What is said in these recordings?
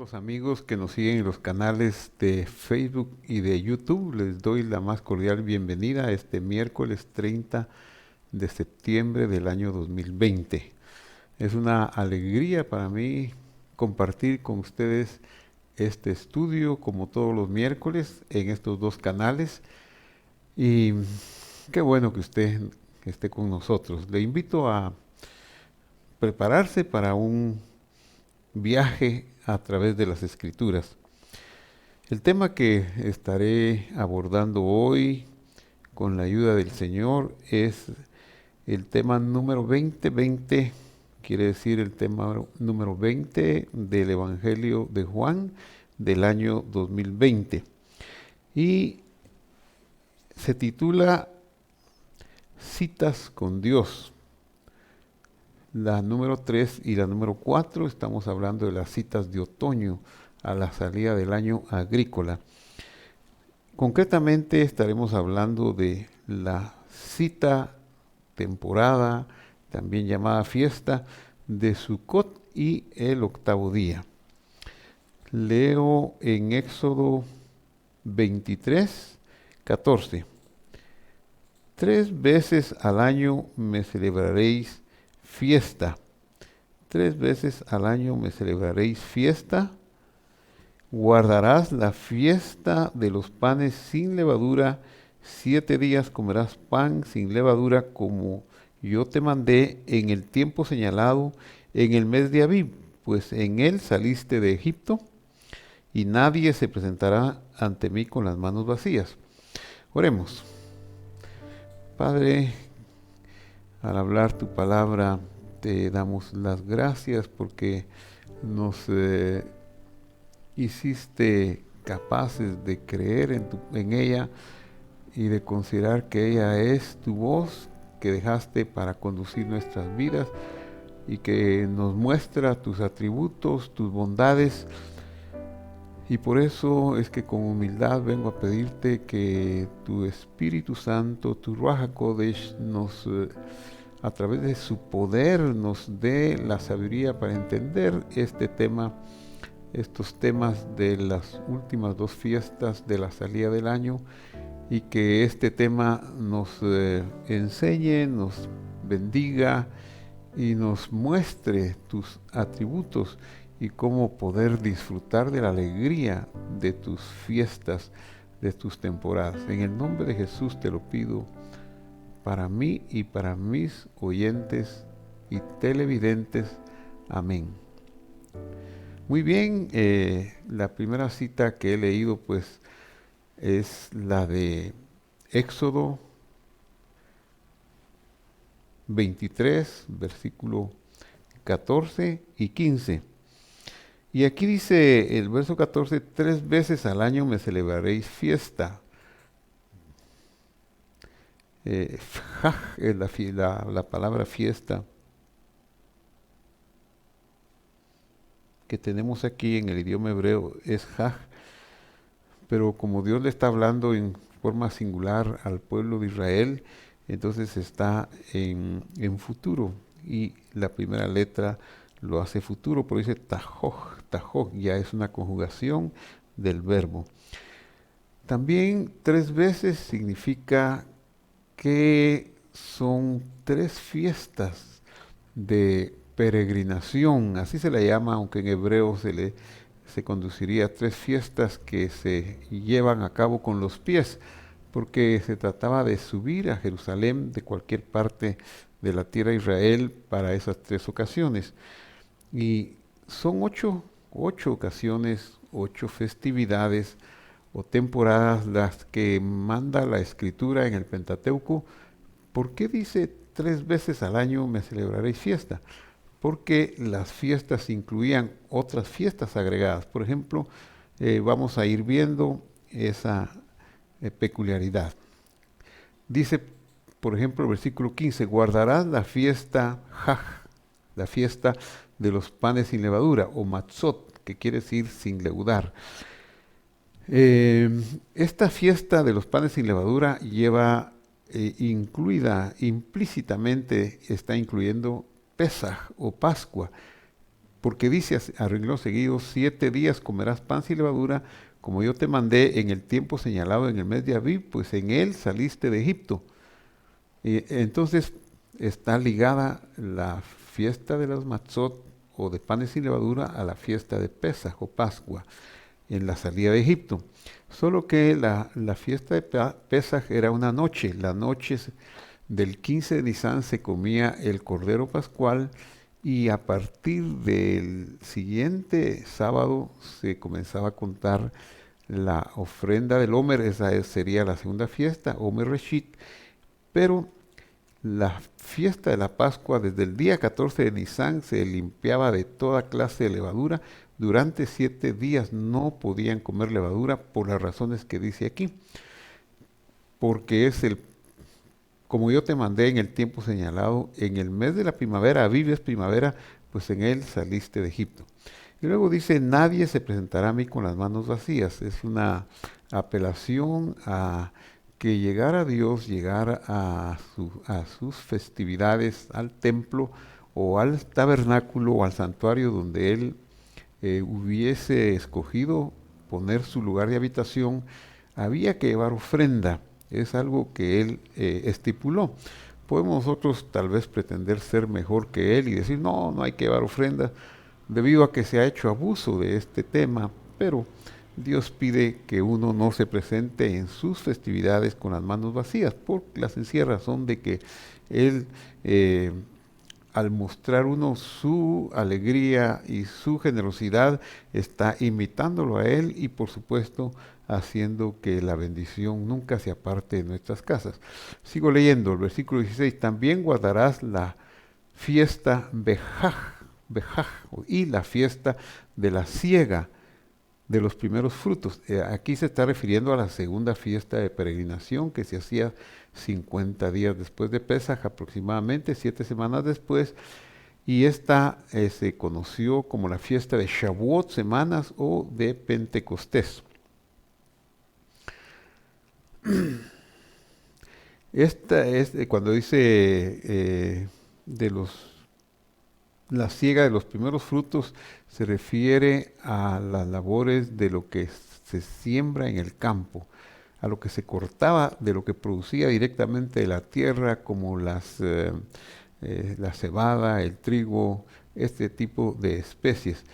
los amigos que nos siguen en los canales de Facebook y de YouTube. Les doy la más cordial bienvenida a este miércoles 30 de septiembre del año 2020. Es una alegría para mí compartir con ustedes este estudio como todos los miércoles en estos dos canales y qué bueno que usted esté con nosotros. Le invito a prepararse para un viaje a través de las escrituras. El tema que estaré abordando hoy con la ayuda del Señor es el tema número 20, quiere decir el tema número 20 del Evangelio de Juan del año 2020. Y se titula Citas con Dios. La número 3 y la número 4 estamos hablando de las citas de otoño a la salida del año agrícola. Concretamente estaremos hablando de la cita temporada, también llamada fiesta, de Sucot y el octavo día. Leo en Éxodo 23:14. 3 veces al año me celebraréis fiesta. 3 veces al año me celebraréis fiesta. Guardarás la fiesta de los panes sin levadura. 7 días comerás pan sin levadura, como yo te mandé en el tiempo señalado, en el mes de Abib, pues en él saliste de Egipto, y nadie se presentará ante mí con las manos vacías. Oremos. Padre, al hablar tu palabra, te damos las gracias porque nos hiciste capaces de creer en ella y de considerar que ella es tu voz que dejaste para conducir nuestras vidas y que nos muestra tus atributos, tus bondades. Y por eso es que con humildad vengo a pedirte que tu Espíritu Santo, tu Ruach HaKodesh, a través de su poder nos dé la sabiduría para entender este tema, estos temas de las últimas dos fiestas de la salida del año, y que este tema nos enseñe, nos bendiga y nos muestre tus atributos y cómo poder disfrutar de la alegría de tus fiestas, de tus temporadas. En el nombre de Jesús te lo pido para mí y para mis oyentes y televidentes. Amén. Muy bien, la primera cita que he leído pues es la de Éxodo 23, versículo 14 y 15. Y aquí dice el verso 14, 3 veces al año me celebraréis fiesta. Jaj es la palabra fiesta que tenemos aquí en el idioma hebreo, es jaj, pero como Dios le está hablando en forma singular al pueblo de Israel, entonces está en futuro, y la primera letra lo hace futuro, pero dice tajoj, tajoj, ya es una conjugación del verbo. También 3 veces significa que son 3 fiestas de peregrinación, así se le llama, aunque en hebreo se conduciría a 3 fiestas que se llevan a cabo con los pies, porque se trataba de subir a Jerusalén de cualquier parte de la tierra de Israel para esas 3 ocasiones. Y son ocho ocasiones, 8 festividades o temporadas las que manda la Escritura en el Pentateuco. ¿Por qué dice 3 veces al año me celebraréis fiesta? Porque las fiestas incluían otras fiestas agregadas. Por ejemplo, vamos a ir viendo esa peculiaridad. Dice, por ejemplo, el versículo 15, guardarás la fiesta Jaj, la fiesta de los panes sin levadura, o Matzot, que quiere decir sin leudar. Esta fiesta de los panes sin levadura lleva incluida, implícitamente está incluyendo Pesaj o Pascua, porque dice a renglón seguido, 7 días comerás pan sin levadura, como yo te mandé en el tiempo señalado en el mes de Abib, pues en él saliste de Egipto. Y entonces está ligada la fiesta de las matzot o de panes sin levadura a la fiesta de Pesaj o Pascua en la salida de Egipto. Solo que la fiesta de Pesaj era una noche. La noche del 15 de Nisan se comía el cordero pascual y a partir del siguiente sábado se comenzaba a contar la ofrenda del Omer. Esa sería la segunda fiesta, Omer Reshit. Pero la fiesta de la Pascua, desde el día 14 de Nisan, se limpiaba de toda clase de levadura. Durante 7 días no podían comer levadura por las razones que dice aquí. Porque como yo te mandé en el tiempo señalado, en el mes de la primavera, vives primavera, pues en él saliste de Egipto. Y luego dice, nadie se presentará a mí con las manos vacías. Es una apelación a que llegar a Dios, llegar a sus festividades, al templo o al tabernáculo o al santuario donde él hubiese escogido poner su lugar de habitación, había que llevar ofrenda. Es algo que él estipuló. Podemos nosotros tal vez pretender ser mejor que él y decir, no, no hay que llevar ofrenda, debido a que se ha hecho abuso de este tema, pero Dios pide que uno no se presente en sus festividades con las manos vacías, por la sencilla razón de que Él, al mostrar uno su alegría y su generosidad, está imitándolo a Él y por supuesto haciendo que la bendición nunca se aparte de nuestras casas. Sigo leyendo el versículo 16, también guardarás la fiesta Bejaj y la fiesta de la siega de los primeros frutos. Aquí se está refiriendo a la segunda fiesta de peregrinación que se hacía 50 días después de Pesaj, aproximadamente 7 semanas después, y esta se conoció como la fiesta de Shavuot, semanas, o de Pentecostés. Esta es cuando dice de la siega de los primeros frutos, se refiere a las labores de lo que se siembra en el campo, a lo que se cortaba de lo que producía directamente de la tierra, como la cebada, el trigo, este tipo de especies.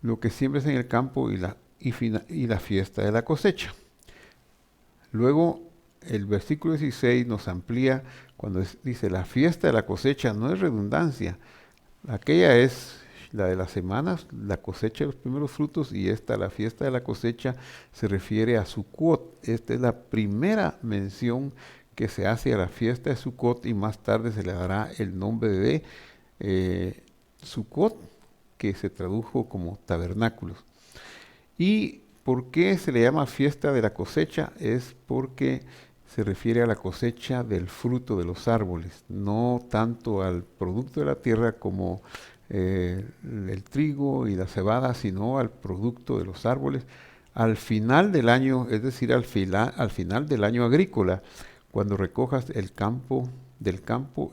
Lo que siembras en el campo y la fiesta de la cosecha. Luego, el versículo 16 nos amplía cuando dice, la fiesta de la cosecha no es redundancia. Aquella es la de las semanas, la cosecha de los primeros frutos, y esta, la fiesta de la cosecha, se refiere a Sukkot. Esta es la primera mención que se hace a la fiesta de Sukkot y más tarde se le dará el nombre de Sukkot, que se tradujo como tabernáculos. ¿Y por qué se le llama fiesta de la cosecha? Es porque se refiere a la cosecha del fruto de los árboles, no tanto al producto de la tierra como el trigo y la cebada, sino al producto de los árboles. Al final del año, es decir, al final del año agrícola, cuando recojas del campo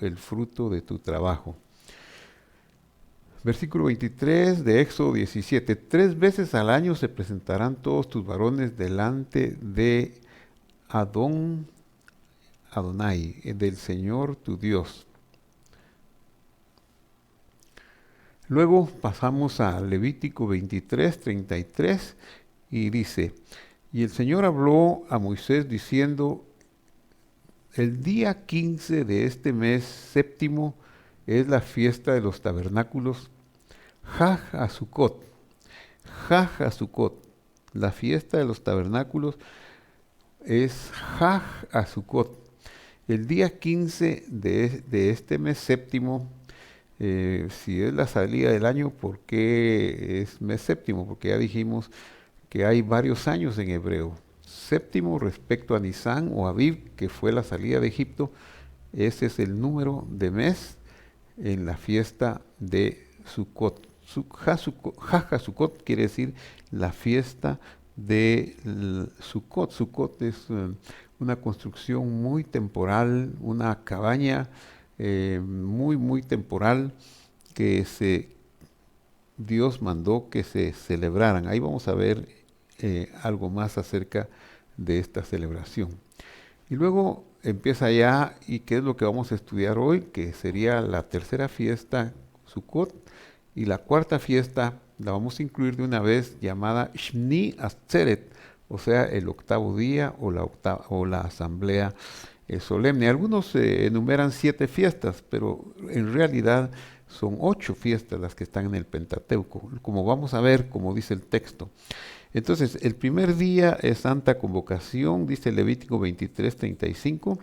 el fruto de tu trabajo. Versículo 23 de Éxodo 17. 3 veces al año se presentarán todos tus varones delante de Adonai, del Señor tu Dios. Luego pasamos a Levítico 23, 33 y dice, y el Señor habló a Moisés diciendo, el día 15 de este mes séptimo es la fiesta de los tabernáculos, Haj HaSukkot. Haj HaSukkot. La fiesta de los tabernáculos es Haj HaSukkot. El día 15 de este mes séptimo, si es la salida del año, ¿por qué es mes séptimo? Porque ya dijimos que hay varios años en hebreo. Séptimo respecto a Nisan o Aviv, que fue la salida de Egipto, ese es el número de mes en la fiesta de Sukkot. Haj HaSukkot quiere decir la fiesta de Sukkot. Sukkot es una construcción muy temporal, una cabaña muy temporal que se Dios mandó que se celebraran. Ahí vamos a ver algo más acerca de esta celebración. Y luego empieza ya, y qué es lo que vamos a estudiar hoy, que sería la tercera fiesta, Sukkot, y la cuarta fiesta la vamos a incluir de una vez, llamada Shmini Atzeret, o sea, el octavo día o la asamblea solemne. Algunos enumeran 7 fiestas, pero en realidad son 8 fiestas las que están en el Pentateuco, como vamos a ver, como dice el texto. Entonces, el primer día es Santa Convocación, dice Levítico 23:35.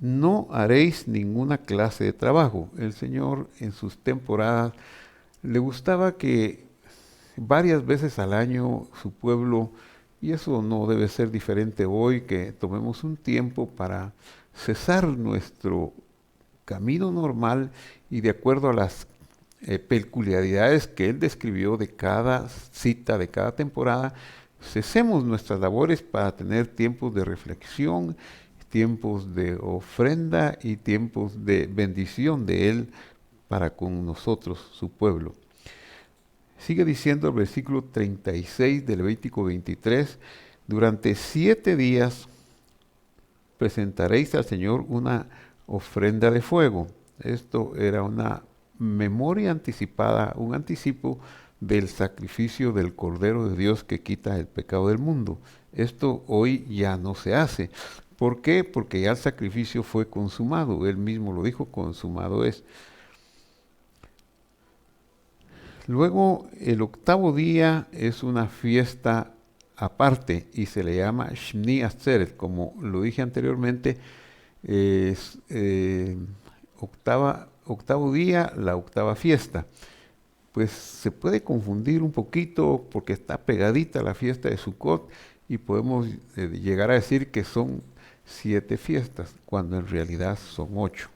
No haréis ninguna clase de trabajo. El Señor en sus temporadas le gustaba que varias veces al año su pueblo, y eso no debe ser diferente hoy, que tomemos un tiempo para cesar nuestro camino normal y de acuerdo a las peculiaridades que él describió de cada cita, de cada temporada, cesemos nuestras labores para tener tiempos de reflexión, tiempos de ofrenda y tiempos de bendición de él para con nosotros, su pueblo. Sigue diciendo el versículo 36 del Levítico 23, durante 7 días presentaréis al Señor una ofrenda de fuego. Esto era una memoria anticipada, un anticipo del sacrificio del Cordero de Dios que quita el pecado del mundo. Esto hoy ya no se hace. ¿Por qué? Porque ya el sacrificio fue consumado. Él mismo lo dijo, consumado es. Luego, el octavo día es una fiesta aparte y se le llama Shmini Atzeret. Como lo dije anteriormente, es octavo día, la octava fiesta. Pues se puede confundir un poquito porque está pegadita la fiesta de Sukkot y podemos llegar a decir que son 7 fiestas, cuando en realidad son 8.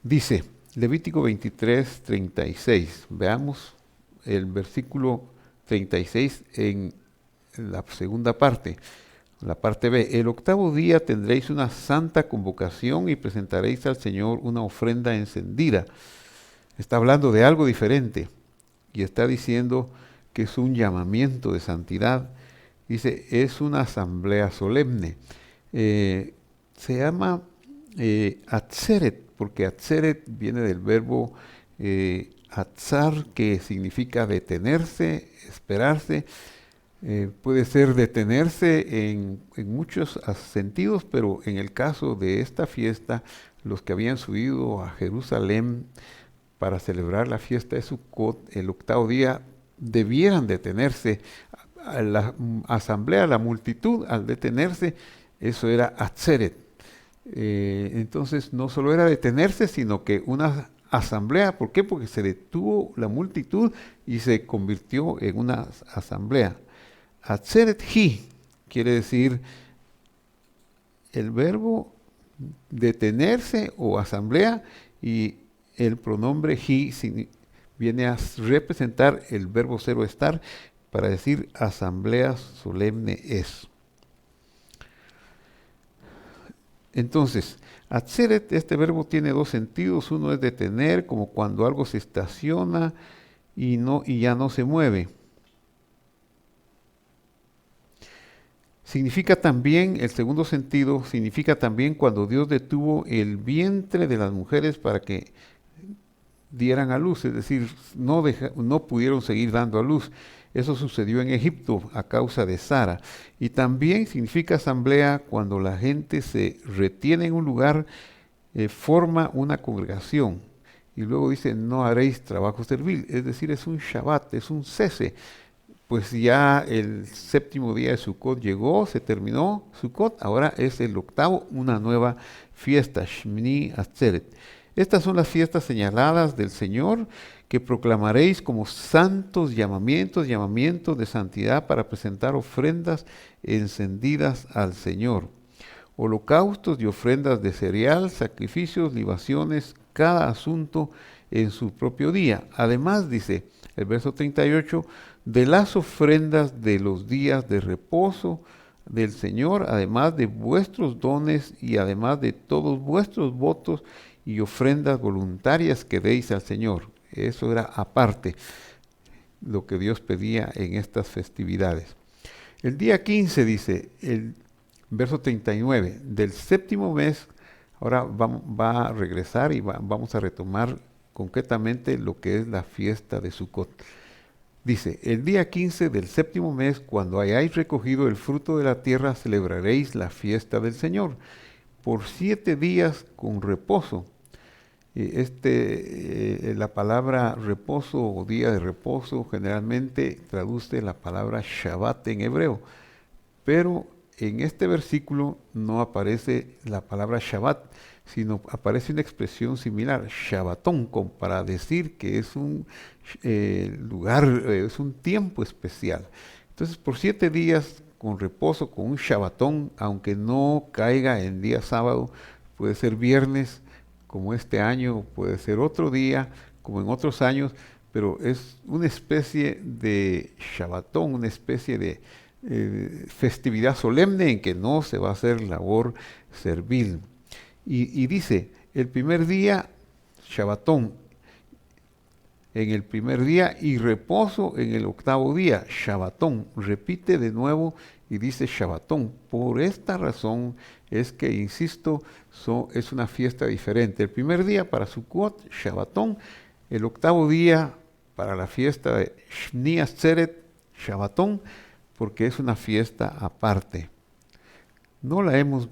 Dice Levítico 23:36. Veamos el versículo 36 en la segunda parte. La parte B, el octavo día tendréis una santa convocación y presentaréis al Señor una ofrenda encendida. Está hablando de algo diferente y está diciendo que es un llamamiento de santidad. Dice, es una asamblea solemne. Se llama Atzeret, porque Atzeret viene del verbo atzar, que significa detenerse, esperarse. Puede ser detenerse en muchos sentidos, pero en el caso de esta fiesta, los que habían subido a Jerusalén para celebrar la fiesta de Sukkot, el octavo día, debieran detenerse. A la asamblea, la multitud, al detenerse, eso era Atzeret. Entonces no solo era detenerse, sino que una asamblea. ¿Por qué? Porque se detuvo la multitud y se convirtió en una asamblea. Atzeret hi quiere decir el verbo detenerse o asamblea, y el pronombre hi viene a representar el verbo ser o estar para decir asamblea solemne es. Entonces, atzeret, este verbo tiene 2 sentidos. Uno es detener, como cuando algo se estaciona y ya no se mueve. Significa también, el segundo sentido, significa también cuando Dios detuvo el vientre de las mujeres para que dieran a luz, es decir, no pudieron seguir dando a luz. Eso sucedió en Egipto a causa de Sara. Y también significa asamblea cuando la gente se retiene en un lugar, forma una congregación. Y luego dice, no haréis trabajo servil, es decir, es un Shabbat, es un cese. Pues ya el 7º día de Sukkot llegó, se terminó Sukkot, ahora es el octavo, una nueva fiesta, Shmini Atzeret. Estas son las fiestas señaladas del Señor que proclamaréis como santos llamamientos de santidad para presentar ofrendas encendidas al Señor. Holocaustos y ofrendas de cereal, sacrificios, libaciones, cada asunto en su propio día. Además, dice el verso 38, de las ofrendas de los días de reposo del Señor, además de vuestros dones y además de todos vuestros votos y ofrendas voluntarias que deis al Señor. Eso era aparte lo que Dios pedía en estas festividades. El día 15 dice, el verso 39, del séptimo mes, ahora va a regresar y vamos a retomar concretamente lo que es la fiesta de Sucot. Dice, el día 15 del séptimo mes, cuando hayáis recogido el fruto de la tierra, celebraréis la fiesta del Señor, por 7 días con reposo. La palabra reposo o día de reposo generalmente traduce la palabra Shabbat en hebreo, pero en este versículo no aparece la palabra Shabbat, sino aparece una expresión similar, Shabbatón, para decir que es un lugar, es un tiempo especial. Entonces, por 7 días con reposo, con un Shabbatón, aunque no caiga en día sábado, puede ser viernes, como este año, puede ser otro día, como en otros años, pero es una especie de Shabbatón, una especie de festividad solemne en que no se va a hacer labor servil. Y dice, el primer día, Shabbatón, en el primer día, y reposo en el octavo día, Shabbatón. Repite de nuevo y dice Shabbatón. Por esta razón es que, insisto, es una fiesta diferente. El primer día para Sukkot, Shabbatón. El octavo día para la fiesta de Shni Atzeret, Shabbatón, porque es una fiesta aparte. No la hemos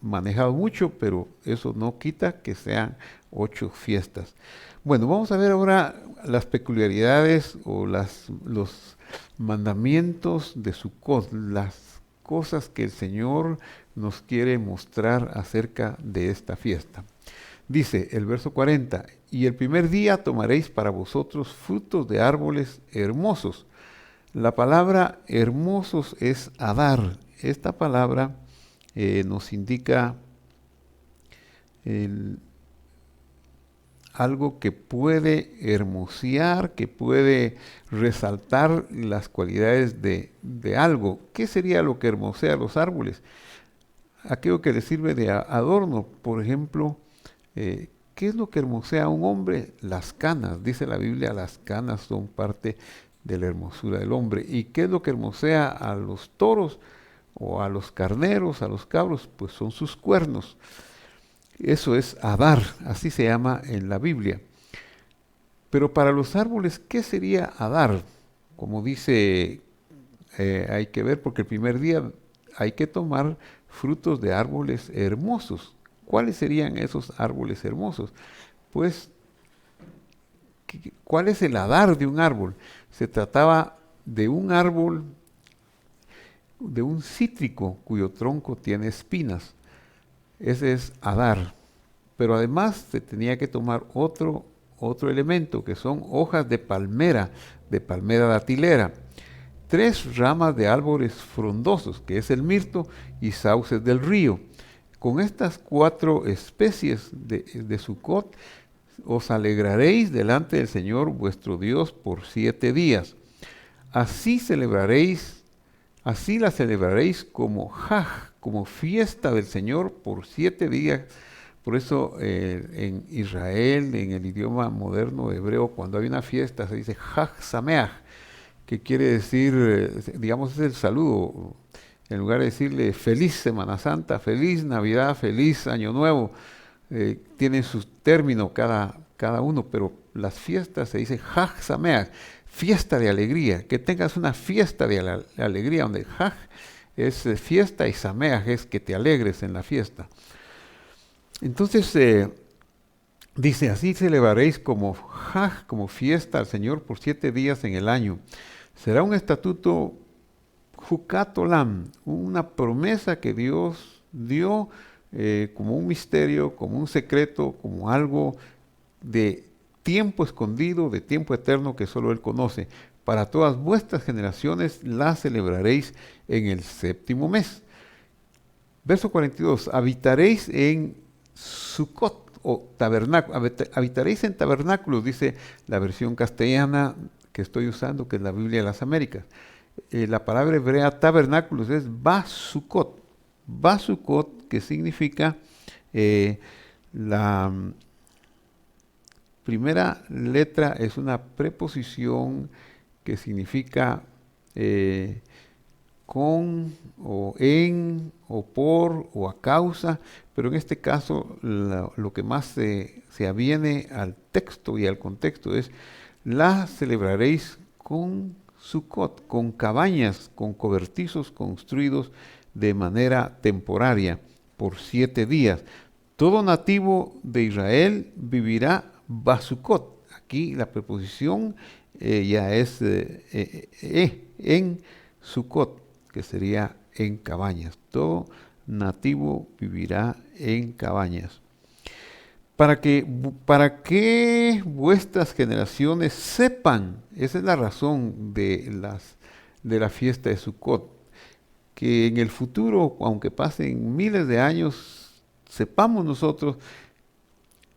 manejado mucho, pero eso no quita que sean 8 fiestas. Bueno, vamos a ver ahora las peculiaridades o los mandamientos de Sukkot, las cosas que el Señor nos quiere mostrar acerca de esta fiesta. Dice el verso 40, y el primer día tomaréis para vosotros frutos de árboles hermosos. La palabra hermosos es adar. Esta palabra nos indica algo que puede hermosear, que puede resaltar las cualidades de algo. ¿Qué sería lo que hermosea los árboles? Aquello que le sirve de adorno. Por ejemplo, ¿qué es lo que hermosea a un hombre? Las canas. Dice la Biblia, las canas son parte de la hermosura del hombre. ¿Y qué es lo que hermosea a los toros o a los carneros, a los cabros? Pues son sus cuernos. Eso es adar, así se llama en la Biblia. Pero para los árboles, ¿qué sería adar? Como dice, hay que ver, porque el primer día hay que tomar frutos de árboles hermosos. ¿Cuáles serían esos árboles hermosos? Pues, ¿cuál es el adar de un árbol? Se trataba de un árbol, de un cítrico cuyo tronco tiene espinas. Ese es adar. Pero además se tenía que tomar otro elemento, que son hojas de palmera datilera. 3 ramas de árboles frondosos, que es el mirto, y sauces del río. Con estas 4 especies de Sucot, os alegraréis delante del Señor vuestro Dios por 7 días. Así la celebraréis como Haj, como fiesta del Señor por 7 días. Por eso en Israel, en el idioma moderno hebreo, cuando hay una fiesta se dice Haj Sameach, que quiere decir, digamos, es el saludo. En lugar de decirle feliz Semana Santa, feliz Navidad, feliz Año Nuevo, tienen su término cada uno, pero las fiestas se dice Haj Sameach, fiesta de alegría, que tengas una fiesta de alegría, donde Haj es fiesta y Sameach es que te alegres en la fiesta. Entonces dice, así celebraréis como Haj, como fiesta al Señor por 7 días en el año. Será un estatuto Jucat Olam, una promesa que Dios dio como un misterio, como un secreto, como algo de tiempo escondido, de tiempo eterno que solo Él conoce. Para todas vuestras generaciones la celebraréis en el 7º mes. Verso 42, habitaréis en Sucot o tabernáculo, habitaréis en tabernáculos, dice la versión castellana que estoy usando, que es la Biblia de las Américas. La palabra hebrea tabernáculos es basukot, que significa primera letra es una preposición que significa con o en o por o a causa, pero en este caso lo que más se aviene al texto y al contexto es: la celebraréis con Sucot, con cabañas, con cobertizos construidos de manera temporaria por 7 días. Todo nativo de Israel vivirá Basukot. Aquí la preposición ya es en Sucot, que sería en cabañas. Todo nativo vivirá en cabañas. Para que vuestras generaciones sepan, esa es la razón de la fiesta de Sucot, que en el futuro, aunque pasen miles de años, sepamos nosotros.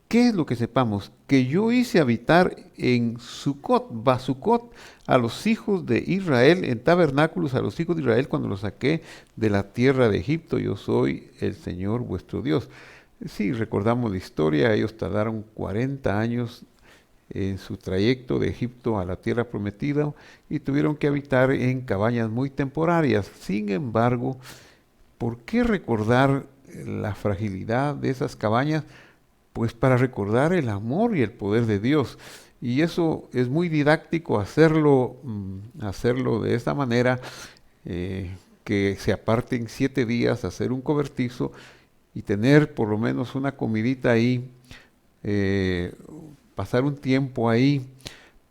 ¿Qué es lo que sepamos? Que yo hice habitar en Sucot, Basukot, a los hijos de Israel, en tabernáculos a los hijos de Israel cuando los saqué de la tierra de Egipto. Yo soy el Señor vuestro Dios. Sí, recordamos la historia, ellos tardaron 40 años en su trayecto de Egipto a la tierra prometida y tuvieron que habitar en cabañas muy temporarias. Sin embargo, ¿por qué recordar la fragilidad de esas cabañas? Pues para recordar el amor y el poder de Dios. Y eso es muy didáctico hacerlo de esta manera, que se aparten 7 días, hacer un cobertizo y tener por lo menos una comidita ahí, pasar un tiempo ahí,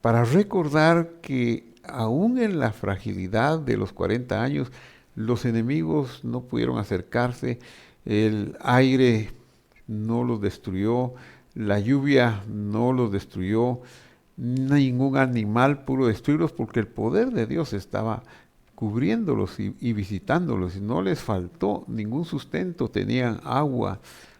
para recordar que aún en la fragilidad de los 40 años, los enemigos no pudieron acercarse, el aire no los destruyó, la lluvia no los destruyó, ningún animal pudo destruirlos porque el poder de Dios estaba cubriéndolos y visitándolos, y no les faltó ningún sustento, tenían agua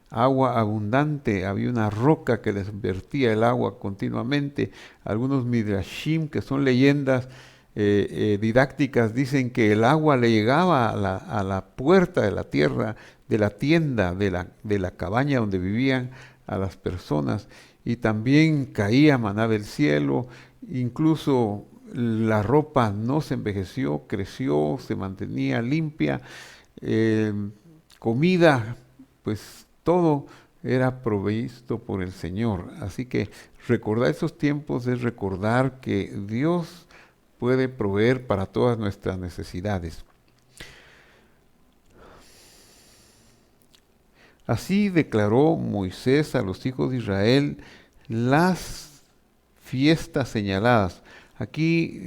abundante, había una roca que les vertía el agua continuamente. Algunos midrashim, que son leyendas didácticas, dicen que el agua le llegaba a la puerta de la tierra, de la tienda, de la cabaña donde vivían a las personas, y también caía maná del cielo. Incluso la ropa no se envejeció, creció, se mantenía limpia, comida, pues todo era provisto por el Señor. Así que recordar esos tiempos es recordar que Dios puede proveer para todas nuestras necesidades. Así declaró Moisés a los hijos de Israel las fiestas señaladas. Aquí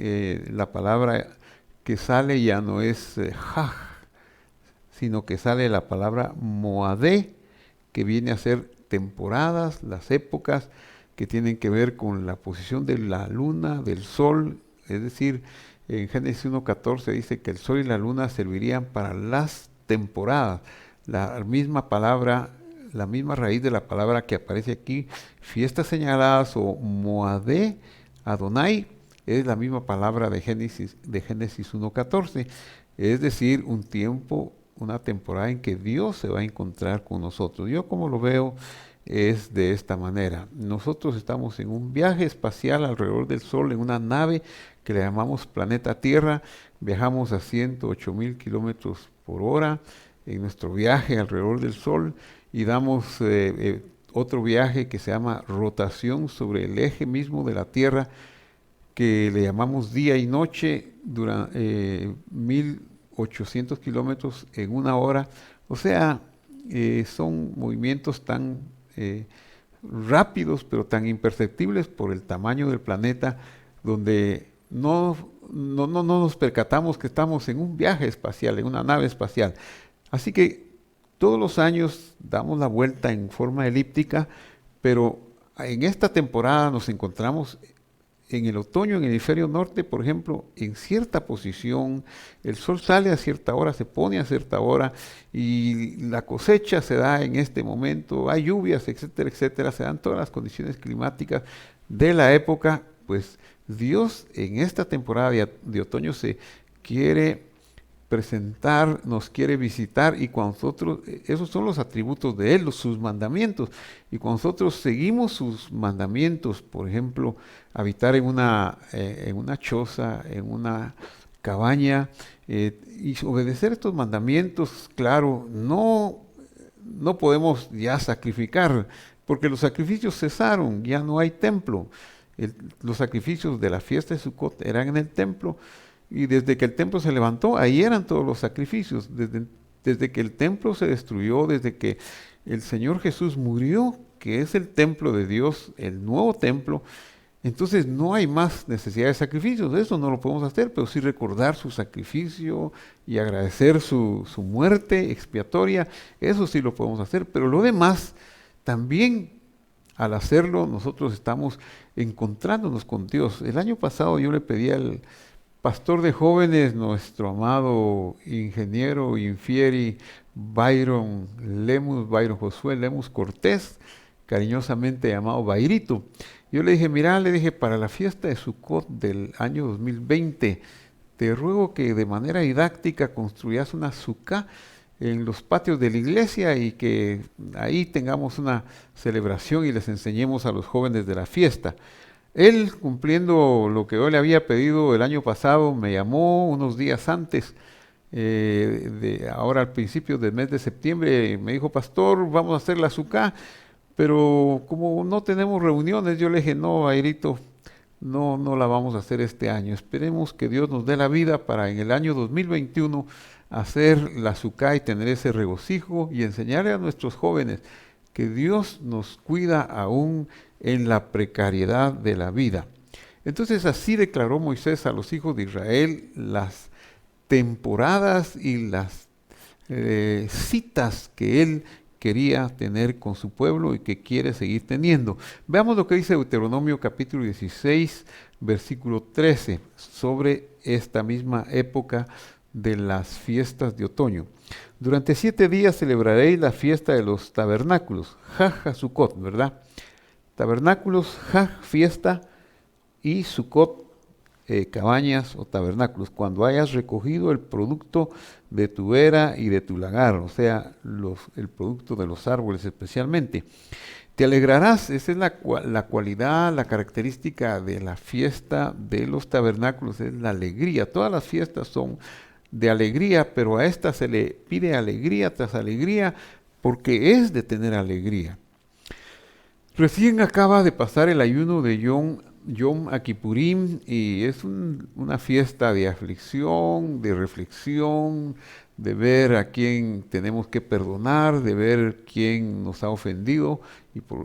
la palabra que sale ya no es Haj, sino que sale la palabra Moadé, que viene a ser temporadas, las épocas que tienen que ver con la posición de la luna, del sol. Es decir, en Génesis 1:14 dice que el sol y la luna servirían para las temporadas. La misma palabra, la misma raíz de la palabra que aparece aquí, fiestas señaladas o Moadé Adonai, es la misma palabra de Génesis 1:14. Es decir, un tiempo, una temporada en que Dios se va a encontrar con nosotros. Yo, como lo veo, es de esta manera. Nosotros estamos en un viaje espacial alrededor del Sol, en una nave que le llamamos planeta Tierra. Viajamos a 108,000 kilómetros por hora en nuestro viaje alrededor del Sol, y damos otro viaje que se llama rotación sobre el eje mismo de la Tierra, que le llamamos día y noche, durante 1800 kilómetros en una hora. O sea, son movimientos tan rápidos, pero tan imperceptibles por el tamaño del planeta, donde no nos percatamos que estamos en un viaje espacial, en una nave espacial. Así que todos los años damos la vuelta en forma elíptica, pero en esta temporada nos encontramos en el otoño, en el hemisferio norte, por ejemplo, en cierta posición. El sol sale a cierta hora, se pone a cierta hora, y la cosecha se da en este momento, hay lluvias, etcétera, etcétera, se dan todas las condiciones climáticas de la época. Pues Dios en esta temporada de otoño se quiere presentar, nos quiere visitar, y cuando nosotros, esos son los atributos de Él, sus mandamientos, y cuando nosotros seguimos sus mandamientos, por ejemplo, habitar en una choza, en una cabaña, y obedecer estos mandamientos, claro, no podemos ya sacrificar, porque los sacrificios cesaron, ya no hay templo. Los sacrificios de la fiesta de Sucot eran en el templo, y desde que el templo se levantó, ahí eran todos los sacrificios. Desde que el templo se destruyó, desde que el Señor Jesús murió, que es el templo de Dios, el nuevo templo, entonces no hay más necesidad de sacrificios. Eso no lo podemos hacer, pero sí recordar su sacrificio y agradecer su muerte expiatoria. Eso sí lo podemos hacer, pero lo demás también, al hacerlo, nosotros estamos encontrándonos con Dios. El año pasado yo le pedí al pastor de jóvenes, nuestro amado ingeniero Infieri Byron Josué Lemus Cortés, cariñosamente llamado Bairito. Yo le dije, mira, para la fiesta de Sucot del año 2020, te ruego que de manera didáctica construyas una sucá en los patios de la iglesia, y que ahí tengamos una celebración y les enseñemos a los jóvenes de la fiesta. Él, cumpliendo lo que yo le había pedido el año pasado, me llamó unos días antes, ahora al principio del mes de septiembre, me dijo, pastor, vamos a hacer la sucá, pero como no tenemos reuniones, yo le dije, no, Airito, no la vamos a hacer este año. Esperemos que Dios nos dé la vida para en el año 2021 hacer la sucá y tener ese regocijo y enseñarle a nuestros jóvenes que Dios nos cuida aún en la precariedad de la vida. Entonces así declaró Moisés a los hijos de Israel las temporadas y las citas que él quería tener con su pueblo y que quiere seguir teniendo. Veamos lo que dice Deuteronomio capítulo 16, versículo 13, sobre esta misma época de las fiestas de otoño. Durante 7 días celebraréis la fiesta de los tabernáculos, Jaj Sucot, ¿verdad? Tabernáculos, Jaj, fiesta, y Sucot, cabañas o tabernáculos, cuando hayas recogido el producto de tu era y de tu lagar, o sea, el producto de los árboles especialmente. Te alegrarás, esa es la cualidad, la característica de la fiesta de los tabernáculos, es la alegría. Todas las fiestas son de alegría, pero a esta se le pide alegría tras alegría, porque es de tener alegría. Recién acaba de pasar el ayuno de Yom Kippurim, y es una fiesta de aflicción, de reflexión, de ver a quién tenemos que perdonar, de ver quién nos ha ofendido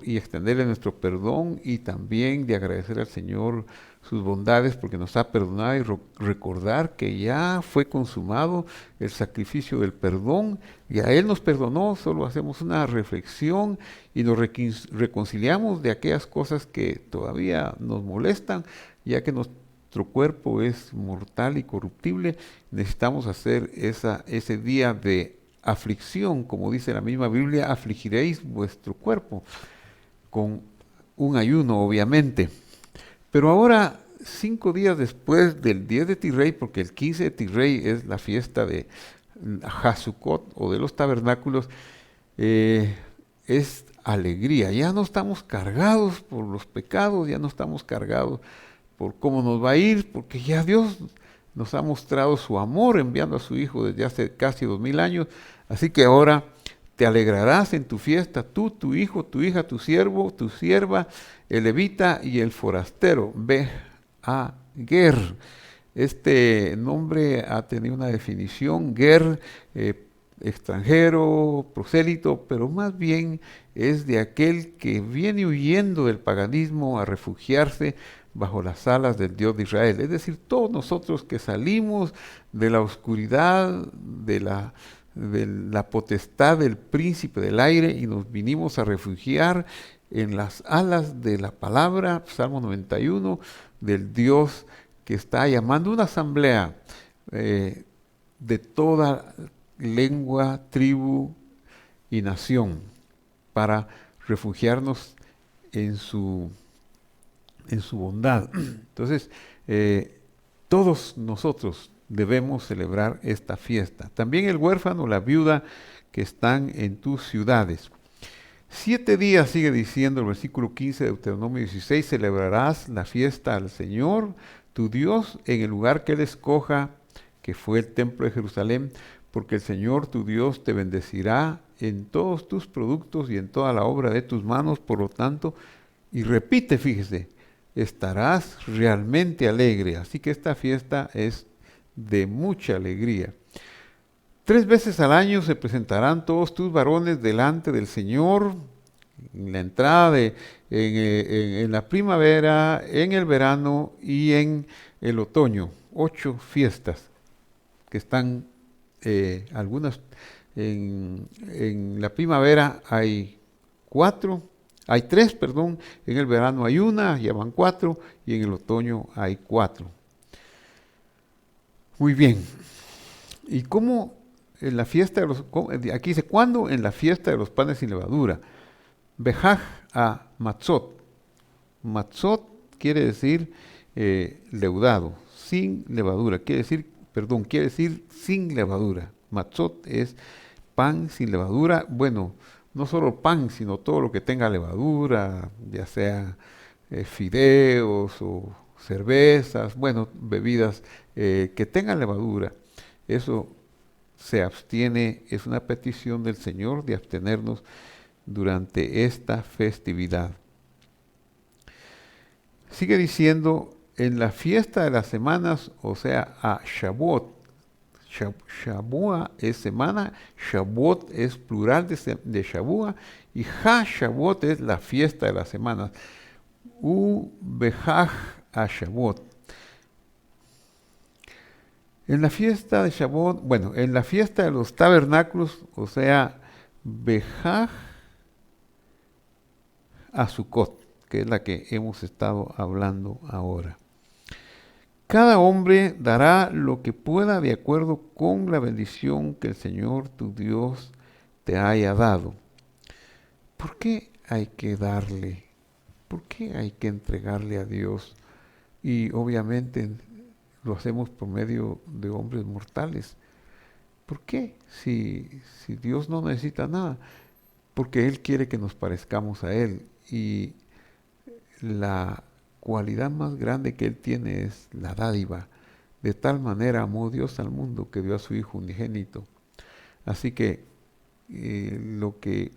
y extenderle nuestro perdón, y también de agradecer al Señor sus bondades porque nos ha perdonado, y recordar que ya fue consumado el sacrificio del perdón, y a Él nos perdonó. Solo hacemos una reflexión y nos reconciliamos de aquellas cosas que todavía nos molestan, ya que nuestro cuerpo es mortal y corruptible. Necesitamos hacer ese día de aflicción, como dice la misma Biblia, afligiréis vuestro cuerpo, con un ayuno, obviamente. Pero ahora, 5 días después del 10 de Tirrey, porque el 15 de Tirrey es la fiesta de Hasukot o de los tabernáculos, es alegría. Ya no estamos cargados por los pecados, ya no estamos cargados por cómo nos va a ir, porque ya Dios nos ha mostrado su amor enviando a su Hijo desde hace casi 2000 años. Así que ahora te alegrarás en tu fiesta, tú, tu hijo, tu hija, tu siervo, tu sierva, el levita y el forastero. Ve a Ger. Este nombre ha tenido una definición, Ger, extranjero, prosélito, pero más bien es de aquel que viene huyendo del paganismo a refugiarse bajo las alas del Dios de Israel. Es decir, todos nosotros que salimos de la oscuridad, de la potestad del príncipe del aire, y nos vinimos a refugiar en las alas de la palabra, Salmo 91, del Dios que está llamando una asamblea de toda lengua, tribu y nación para refugiarnos en su bondad. Entonces, todos nosotros, debemos celebrar esta fiesta. También el huérfano, la viuda que están en tus ciudades. 7 días, sigue diciendo el versículo 15 de Deuteronomio 16, celebrarás la fiesta al Señor, tu Dios, en el lugar que Él escoja, que fue el templo de Jerusalén, porque el Señor tu Dios te bendecirá en todos tus productos y en toda la obra de tus manos, por lo tanto, y repite, fíjese, estarás realmente alegre. Así que esta fiesta es de mucha alegría. 3 veces al año se presentarán todos tus varones delante del Señor, en la entrada en la primavera, en el verano y en el otoño. 8 fiestas que están, algunas en la primavera hay 4, hay 3, perdón, en el verano hay 1, ya van 4, y en el otoño hay 4. Muy bien. ¿Y cómo en la fiesta de los, aquí dice, ¿cuándo? En la fiesta de los panes sin levadura. Bejaj a matzot. Matzot quiere decir leudado, sin levadura. Quiere decir sin levadura. Matzot es pan sin levadura. Bueno, no solo pan, sino todo lo que tenga levadura, ya sea fideos o cervezas, bueno, bebidas que tengan levadura. Eso se abstiene, es una petición del Señor de abstenernos durante esta festividad. Sigue diciendo, en la fiesta de las semanas, o sea, a Shavuot. Shavua es semana, Shavuot es plural de Shavua, y Ha Shavuot es la fiesta de las semanas. Behaj a Shavuot. En la fiesta de Shavuot, bueno, en la fiesta de los tabernáculos, o sea, Behaj a Sukkot, que es la que hemos estado hablando ahora. Cada hombre dará lo que pueda de acuerdo con la bendición que el Señor tu Dios te haya dado. ¿Por qué hay que darle? ¿Por qué hay que entregarle a Dios? Y obviamente lo hacemos por medio de hombres mortales. ¿Por qué? Si Dios no necesita nada. Porque Él quiere que nos parezcamos a Él. Y la cualidad más grande que Él tiene es la dádiva. De tal manera amó Dios al mundo que dio a su Hijo unigénito. Así que lo que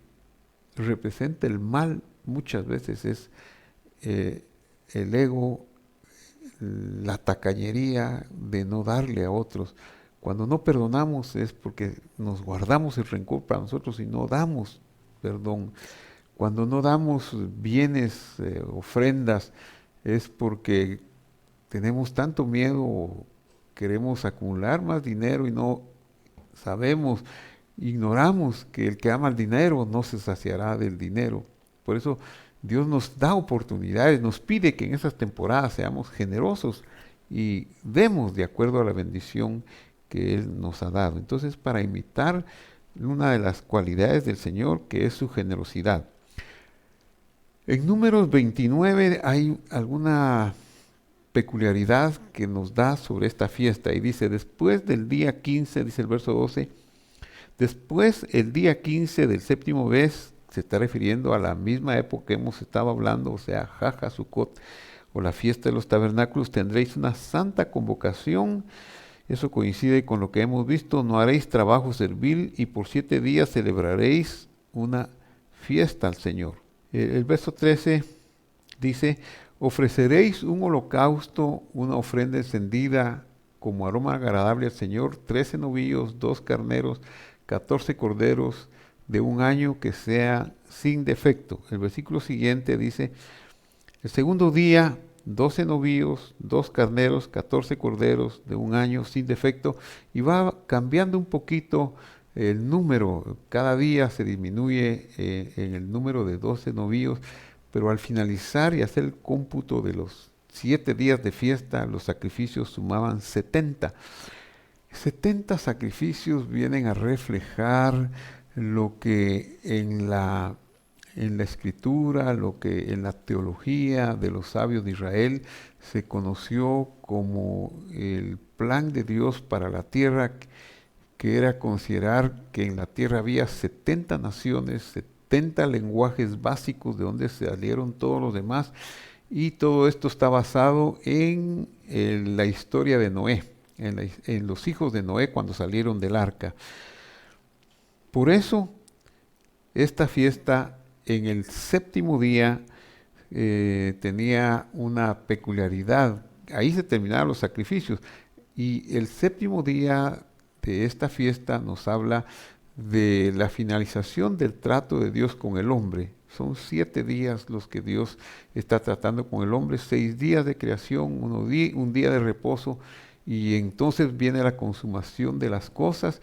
representa el mal muchas veces es el ego, la tacañería de no darle a otros. Cuando no perdonamos es porque nos guardamos el rencor para nosotros y no damos perdón. Cuando no damos bienes, ofrendas, es porque tenemos tanto miedo o queremos acumular más dinero y no sabemos, ignoramos que el que ama el dinero no se saciará del dinero. Por eso Dios nos da oportunidades, nos pide que en esas temporadas seamos generosos y demos de acuerdo a la bendición que Él nos ha dado. Entonces, para imitar una de las cualidades del Señor, que es su generosidad. En Números 29 hay alguna peculiaridad que nos da sobre esta fiesta y dice, después del día 15, dice el verso 12, después el día 15 del séptimo mes, se está refiriendo a la misma época que hemos estado hablando, o sea, Jaja Sukkot, o la fiesta de los tabernáculos, tendréis una santa convocación. Eso coincide con lo que hemos visto, no haréis trabajo servil y por 7 días celebraréis una fiesta al Señor. El verso 13 dice, ofreceréis un holocausto, una ofrenda encendida como aroma agradable al Señor, 13 novillos, 2 carneros, 14 corderos de un año que sea sin defecto. El versículo siguiente dice, el segundo día, 12 novillos, 2 carneros, 14 corderos de un año sin defecto, y va cambiando un poquito el número. Cada día se disminuye en el número de 12 novillos, pero al finalizar y hacer el cómputo de los 7 días de fiesta, los sacrificios sumaban 70. 70 sacrificios vienen a reflejar lo que en la en la escritura, lo que en la teología de los sabios de Israel se conoció como el plan de Dios para la tierra, que era considerar que en la tierra había 70 naciones, 70 lenguajes básicos de donde salieron todos los demás, y todo esto está basado en la historia de Noé, en los hijos de Noé cuando salieron del arca. Por eso, esta fiesta en el séptimo día tenía una peculiaridad. Ahí se terminaron los sacrificios. Y el séptimo día de esta fiesta nos habla de la finalización del trato de Dios con el hombre. Son 7 días los que Dios está tratando con el hombre, 6 días de creación, un día de reposo, y entonces viene la consumación de las cosas,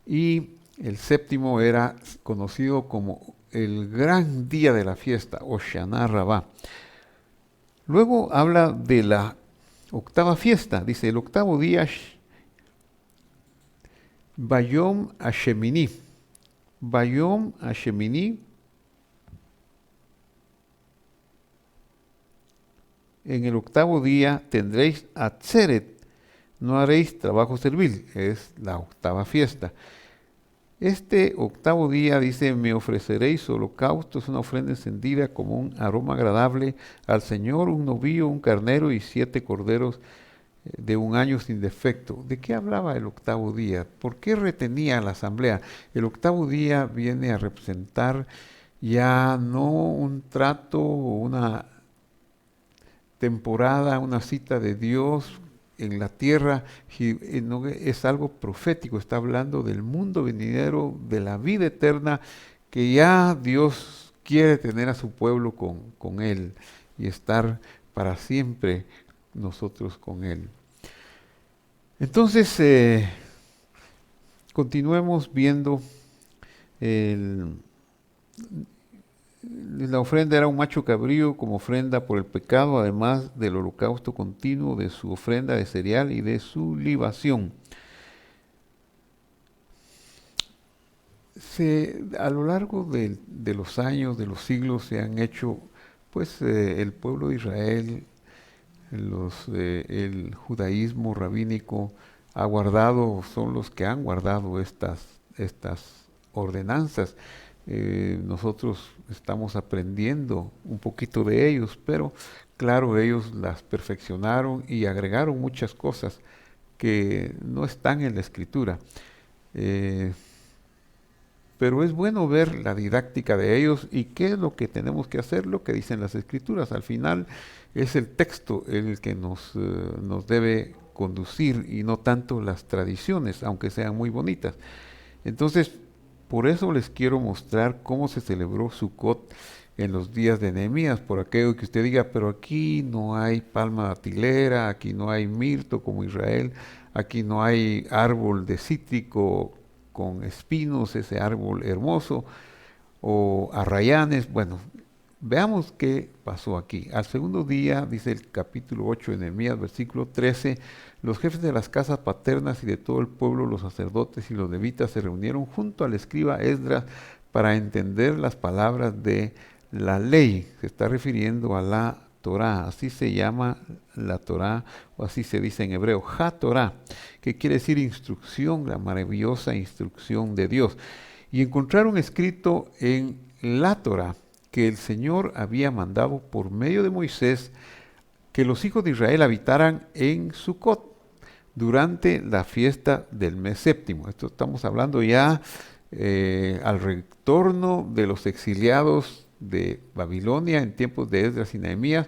y el séptimo era conocido como el gran día de la fiesta, Hoshana Rabbah. Luego habla de la octava fiesta, dice el octavo día, Bayom Hashemini. Bayom Hashemini. En el octavo día tendréis Atzeret, no haréis trabajo servil, es la octava fiesta. Este octavo día dice, me ofreceréis holocaustos, una ofrenda encendida como un aroma agradable al Señor, un novillo, un carnero y 7 corderos de 1 año sin defecto. ¿De qué hablaba el octavo día? ¿Por qué retenía la asamblea? El octavo día viene a representar ya no un trato o una temporada, una cita de Dios en la tierra, no, es algo profético, está hablando del mundo venidero, de la vida eterna, que ya Dios quiere tener a su pueblo con Él y estar para siempre nosotros con Él. Entonces, continuemos viendo la ofrenda era un macho cabrío como ofrenda por el pecado, además del holocausto continuo, de su ofrenda de cereal y de su libación. A lo largo de los años, de los siglos, se han hecho, pues el pueblo de Israel, el judaísmo rabínico ha guardado, son los que han guardado estas ordenanzas. Nosotros estamos aprendiendo un poquito de ellos, pero claro, ellos las perfeccionaron y agregaron muchas cosas que no están en la escritura. Pero es bueno ver la didáctica de ellos y qué es lo que tenemos que hacer, lo que dicen las escrituras. Al final es el texto el que nos debe conducir y no tanto las tradiciones, aunque sean muy bonitas. Entonces, por eso les quiero mostrar cómo se celebró Sukkot en los días de Nehemías, por aquello que usted diga, pero aquí no hay palma datilera, aquí no hay mirto como Israel, aquí no hay árbol de cítrico con espinos, ese árbol hermoso, o arrayanes. Bueno, veamos qué pasó aquí. Al segundo día, dice el capítulo 8 de Nehemías, versículo 13, los jefes de las casas paternas y de todo el pueblo, los sacerdotes y los levitas, se reunieron junto al escriba Esdras para entender las palabras de la ley. Se está refiriendo a la Torá, así se llama la Torá, o así se dice en hebreo, Ha-Torá, que quiere decir instrucción, la maravillosa instrucción de Dios. Y encontraron escrito en la Torá que el Señor había mandado por medio de Moisés que los hijos de Israel habitaran en Sucot durante la fiesta del mes séptimo. Esto estamos hablando ya al retorno de los exiliados de Babilonia en tiempos de Esdras y Nehemías.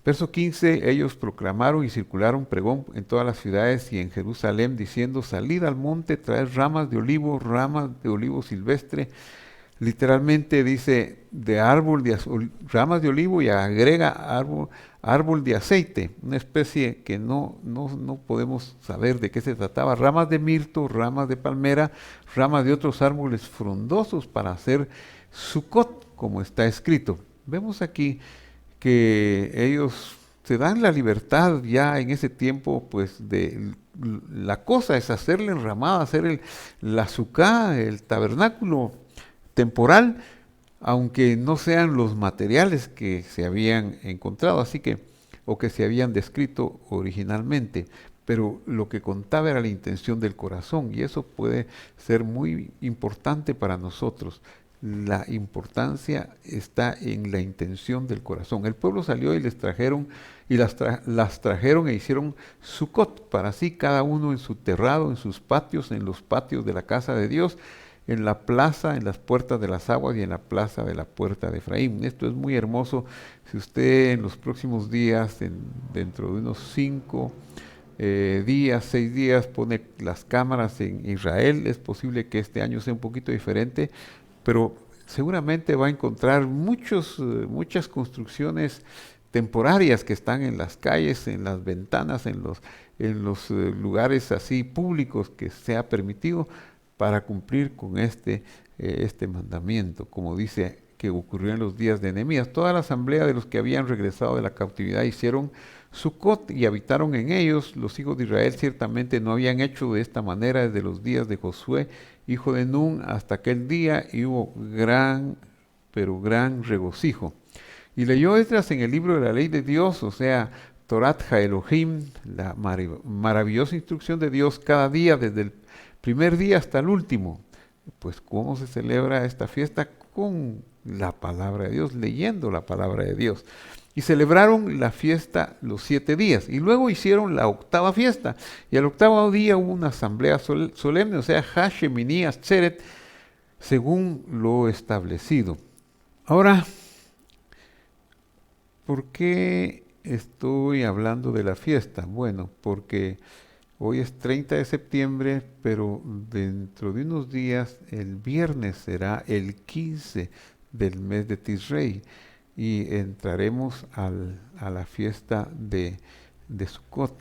Verso 15, ellos proclamaron y circularon pregón en todas las ciudades y en Jerusalén, diciendo, salid al monte, traed ramas de olivo silvestre. Literalmente dice ramas de olivo, y agrega árbol de aceite, una especie que no podemos saber de qué se trataba, ramas de mirto, ramas de palmera, ramas de otros árboles frondosos para hacer Sukkot, como está escrito. Vemos aquí que ellos se dan la libertad ya en ese tiempo, pues la cosa es hacer la enramada, hacer la sucá, el tabernáculo temporal, aunque no sean los materiales que se habían encontrado, así que, o que se habían descrito originalmente, pero lo que contaba era la intención del corazón, y eso puede ser muy importante para nosotros. La importancia está en la intención del corazón. El pueblo salió y les trajeron, y las trajeron e hicieron Sucot, para sí cada uno en su terrado, en sus patios, en los patios de la casa de Dios, en la plaza, en las puertas de las aguas y en la plaza de la puerta de Efraín. Esto es muy hermoso. Si usted en los próximos días, dentro de unos 5 días, 6 días, pone las cámaras en Israel, es posible que este año sea un poquito diferente, pero seguramente va a encontrar muchas construcciones temporarias que están en las calles, en las ventanas, en los lugares así públicos que se ha permitido para cumplir con este mandamiento, como dice que ocurrió en los días de Nehemías. Toda la asamblea de los que habían regresado de la cautividad hicieron Sucot y habitaron en ellos. Los hijos de Israel ciertamente no habían hecho de esta manera desde los días de Josué, hijo de Nun, hasta aquel día, y hubo pero gran regocijo. Y leyó Esdras en el libro de la ley de Dios, o sea, Torat Elohim, la maravillosa instrucción de Dios cada día, desde el primer día hasta el último. Pues ¿cómo se celebra esta fiesta? Con la palabra de Dios, leyendo la palabra de Dios. Y celebraron la fiesta los 7 días. Y luego hicieron la octava fiesta. Y al octavo día hubo una asamblea solemne, o sea, Hashemini Atzeret, según lo establecido. Ahora, ¿por qué estoy hablando de la fiesta? Bueno, porque hoy es 30 de septiembre, pero dentro de unos días, el viernes será el 15 del mes de Tisrei y entraremos a la fiesta de Sukkot.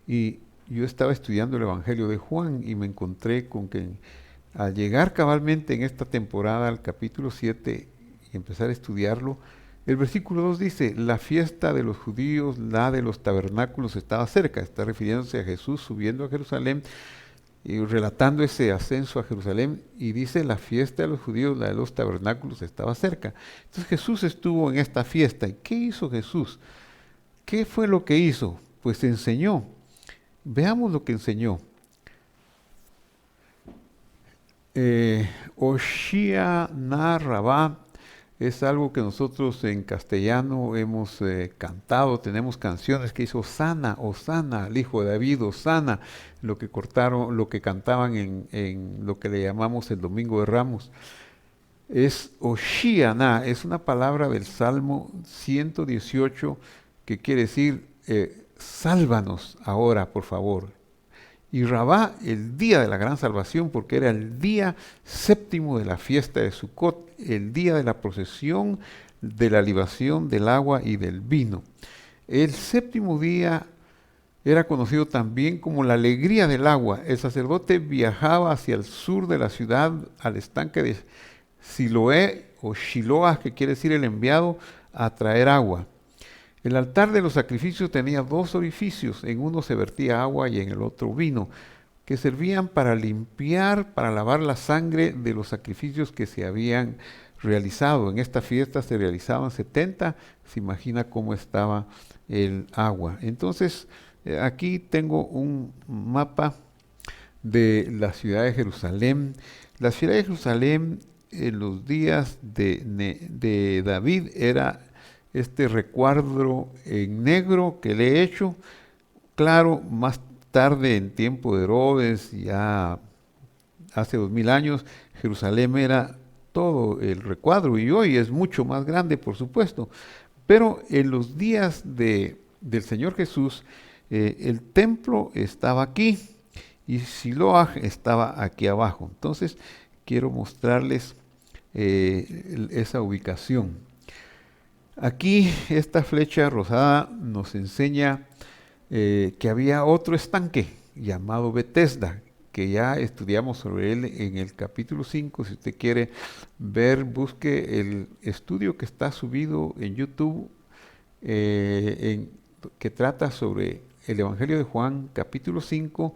Y yo estaba estudiando el Evangelio de Juan y me encontré con que al llegar cabalmente en esta temporada al capítulo 7 y empezar a estudiarlo, el versículo 2 dice, la fiesta de los judíos, la de los tabernáculos estaba cerca. Está refiriéndose a Jesús subiendo a Jerusalén y relatando ese ascenso a Jerusalén. Y dice, la fiesta de los judíos, la de los tabernáculos estaba cerca. Entonces Jesús estuvo en esta fiesta. ¿Y qué hizo Jesús? ¿Qué fue lo que hizo? Pues enseñó. Veamos lo que enseñó. Oshia na Rabá es algo que nosotros en castellano hemos cantado, tenemos canciones que dice Osana, Osana, al hijo de David, Osana, lo que cantaban en lo que le llamamos el Domingo de Ramos. Es Oshiana, es una palabra del Salmo 118 que quiere decir, sálvanos ahora, por favor. Y Rabá, el día de la gran salvación, porque era el día séptimo de la fiesta de Sucot, el día de la procesión de la libación del agua y del vino. El séptimo día era conocido también como la alegría del agua. El sacerdote viajaba hacia el sur de la ciudad, al estanque de Siloé o Shiloah, que quiere decir el enviado, a traer agua. El altar de los sacrificios tenía 2 orificios, en uno se vertía agua y en el otro vino, que servían para limpiar, para lavar la sangre de los sacrificios que se habían realizado. En esta fiesta se realizaban 70, se imagina cómo estaba el agua. Entonces, aquí tengo un mapa de la ciudad de Jerusalén. La ciudad de Jerusalén en los días de David era este recuadro en negro que le he hecho. Claro, más tarde en tiempo de Herodes, ya hace 2000 años, Jerusalén era todo el recuadro y hoy es mucho más grande, por supuesto. Pero en los días del Señor Jesús, el templo estaba aquí y Siloah estaba aquí abajo. Entonces, quiero mostrarles esa ubicación. Aquí esta flecha rosada nos enseña que había otro estanque llamado Betesda, que ya estudiamos sobre él en el capítulo 5. Si usted quiere ver, busque el estudio que está subido en YouTube, que trata sobre el Evangelio de Juan, capítulo 5,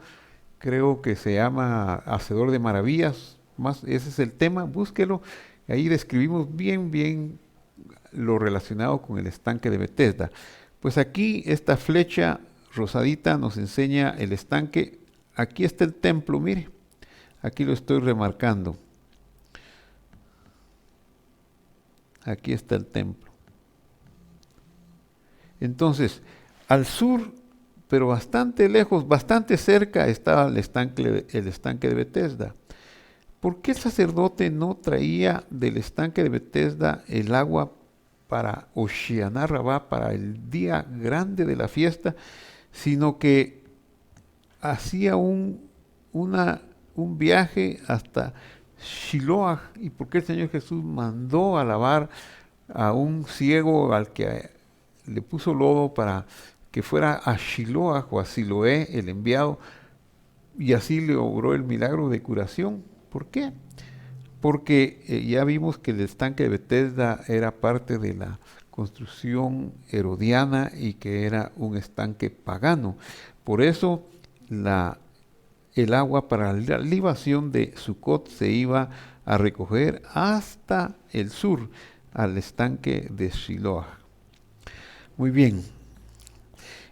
creo que se llama Hacedor de Maravillas, ese es el tema, búsquelo. Ahí describimos bien lo relacionado con el estanque de Betesda. Pues aquí esta flecha rosadita nos enseña el estanque. Aquí está el templo, mire. Aquí lo estoy remarcando. Aquí está el templo. Entonces, al sur, pero bastante lejos, bastante cerca, estaba el estanque de Betesda. ¿Por qué el sacerdote no traía del estanque de Betesda el agua para Hoshianá Rabá, para el día grande de la fiesta, sino que hacía un viaje hasta Shiloah? ¿Y por qué el Señor Jesús mandó a lavar a un ciego al que le puso lodo para que fuera a Shiloah o a Siloé, el enviado, y así logró el milagro de curación? ¿Por qué? Porque ya vimos que el estanque de Betesda era parte de la construcción herodiana y que era un estanque pagano. Por eso el agua para la libación de Sucot se iba a recoger hasta el sur, al estanque de Shiloah. Muy bien.